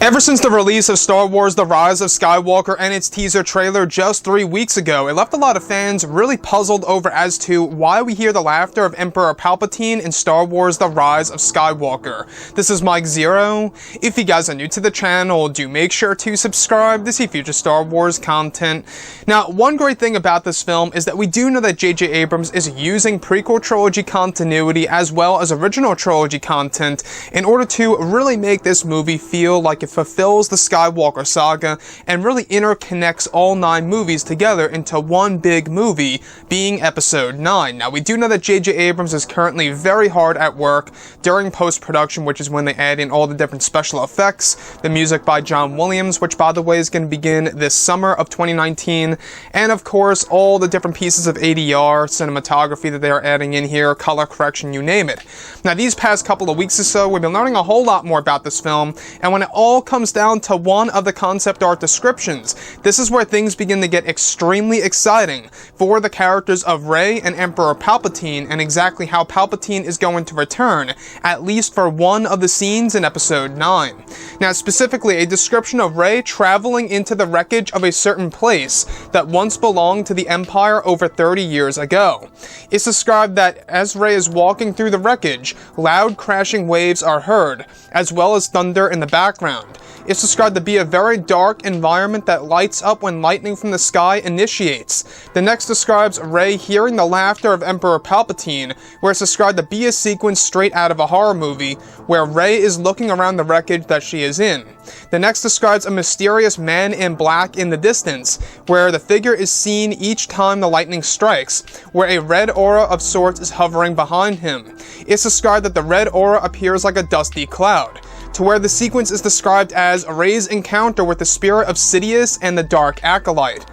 Ever since the release of Star Wars The Rise of Skywalker and its teaser trailer just 3 weeks ago, it left a lot of fans really puzzled over as to why we hear the laughter of Emperor Palpatine in Star Wars The Rise of Skywalker. This is Mike Zero. If you guys are new to the channel, do make sure to subscribe to see future Star Wars content. Now, one great thing about this film is that we do know that J.J. Abrams is using prequel trilogy continuity as well as original trilogy content in order to really make this movie feel like it fulfills the Skywalker saga and really interconnects all 9 movies together into one big movie, being Episode 9. Now, we do know that J.J. Abrams is currently very hard at work during post-production, which is when they add in all the different special effects, the music by John Williams, which by the way is going to begin this summer of 2019, and of course all the different pieces of ADR, cinematography that they are adding in here, color correction, you name it. Now, these past couple of weeks or so, we've been learning a whole lot more about this film, and when it all comes down to one of the concept art descriptions, this is where things begin to get extremely exciting for the characters of Rey and Emperor Palpatine, and exactly how Palpatine is going to return, at least for one of the scenes in Episode 9. Now, specifically, a description of Rey traveling into the wreckage of a certain place that once belonged to the Empire over 30 years ago. It's described that as Rey is walking through the wreckage, loud crashing waves are heard, as well as thunder in the background. It's described to be a very dark environment that lights up when lightning from the sky initiates. The next describes Rey hearing the laughter of Emperor Palpatine, where it's described to be a sequence straight out of a horror movie, where Rey is looking around the wreckage that she is in. The next describes a mysterious man in black in the distance, where the figure is seen each time the lightning strikes, where a red aura of sorts is hovering behind him. It's described that the red aura appears like a dusty cloud, to where the sequence is described as Rey's encounter with the spirit of Sidious and the Dark Acolyte.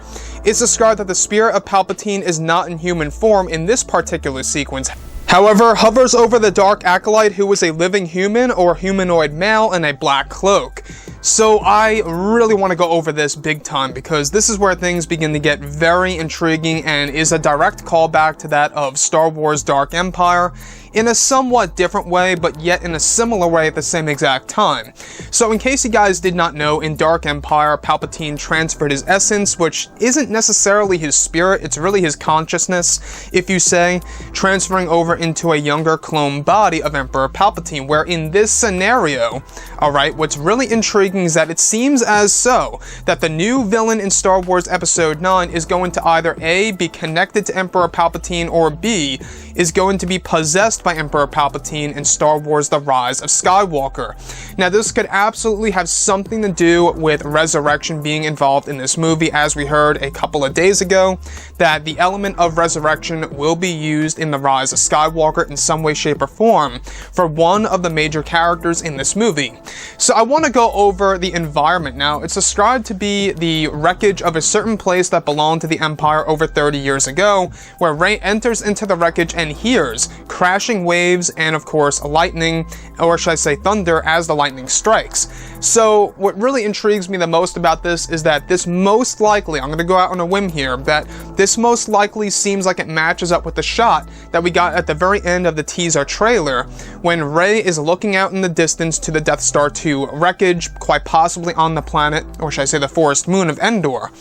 It's described that the spirit of Palpatine is not in human form in this particular sequence, however, hovers over the Dark Acolyte, who is a living human or humanoid male in a black cloak. So I really want to go over this big time, because this is where things begin to get very intriguing and is a direct callback to that of Star Wars Dark Empire, in a somewhat different way, but yet in a similar way at the same exact time. So in case you guys did not know, in Dark Empire, Palpatine transferred his essence, which isn't necessarily his spirit, it's really his consciousness, if you say, transferring over into a younger clone body of Emperor Palpatine, where in this scenario, alright, what's really intriguing is that it seems as so that the new villain in Star Wars Episode 9 is going to either A, be connected to Emperor Palpatine, or B, is going to be possessed by Emperor Palpatine in Star Wars The Rise of Skywalker. Now, this could absolutely have something to do with resurrection being involved in this movie, as we heard a couple of days ago, that the element of resurrection will be used in The Rise of Skywalker in some way, shape, or form for one of the major characters in this movie. So I want to go over the environment now. It's described to be the wreckage of a certain place that belonged to the Empire over 30 years ago, where Rey enters into the wreckage and hears crashing waves and, of course, lightning, or should I say thunder, as the lightning strikes. So what really intrigues me the most about this is that this most likely, I'm going to go out on a whim here, that this most likely seems like it matches up with the shot that we got at the very end of the teaser trailer, when Rey is looking out in the distance to the Death Star 2 wreckage, quite possibly on the planet, or should I say the forest moon of Endor.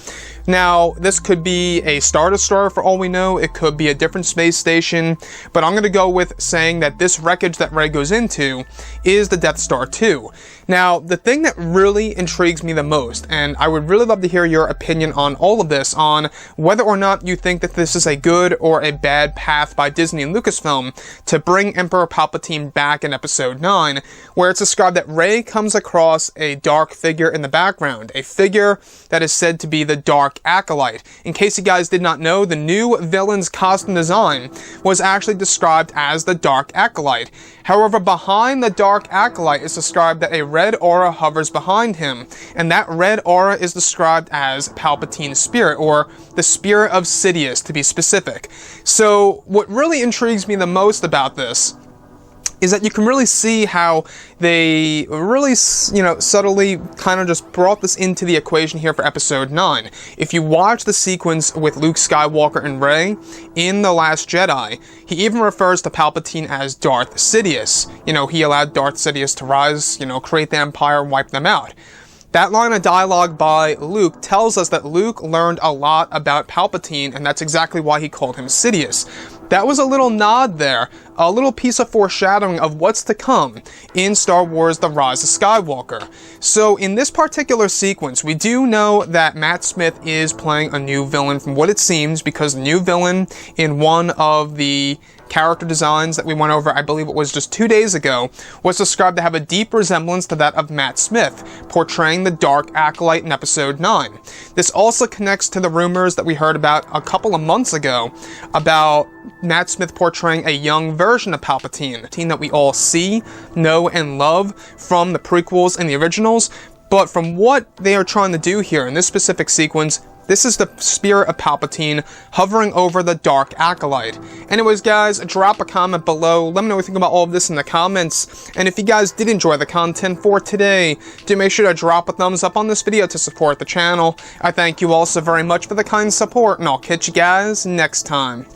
Now, this could be a Star Destroyer for all we know, it could be a different space station, but I'm going to go with saying that this wreckage that Rey goes into is the Death Star 2. Now, the thing that really intrigues me the most, and I would really love to hear your opinion on all of this, on whether or not you think that this is a good or a bad path by Disney and Lucasfilm to bring Emperor Palpatine back in Episode 9, where it's described that Rey comes across a dark figure in the background, a figure that is said to be the Dark Acolyte. In case you guys did not know, the new villain's costume design was actually described as the Dark Acolyte. However, behind the Dark Acolyte is described that a red aura hovers behind him, and that red aura is described as Palpatine's spirit, or the spirit of Sidious to be specific. So what really intrigues me the most about this is that you can really see how they really, subtly kind of just brought this into the equation here for Episode 9. If you watch the sequence with Luke Skywalker and Rey in The Last Jedi, he even refers to Palpatine as Darth Sidious. He allowed Darth Sidious to rise, create the Empire, and wipe them out. That line of dialogue by Luke tells us that Luke learned a lot about Palpatine, and that's exactly why he called him Sidious. That was a little nod there, a little piece of foreshadowing of what's to come in Star Wars The Rise of Skywalker. So in this particular sequence, we do know that Matt Smith is playing a new villain from what it seems, because the new villain in one of the character designs that we went over, I believe it was just 2 days ago, was described to have a deep resemblance to that of Matt Smith, portraying the Dark Acolyte in Episode 9. This also connects to the rumors that we heard about a couple of months ago about Matt Smith portraying a young version of Palpatine, a team that we all see, know, and love from the prequels and the originals. But from what they are trying to do here in this specific sequence, this is the spirit of Palpatine hovering over the Dark Acolyte. Anyways, guys, drop a comment below. Let me know what you think about all of this in the comments. And if you guys did enjoy the content for today, do make sure to drop a thumbs up on this video to support the channel. I thank you all so very much for the kind support, and I'll catch you guys next time.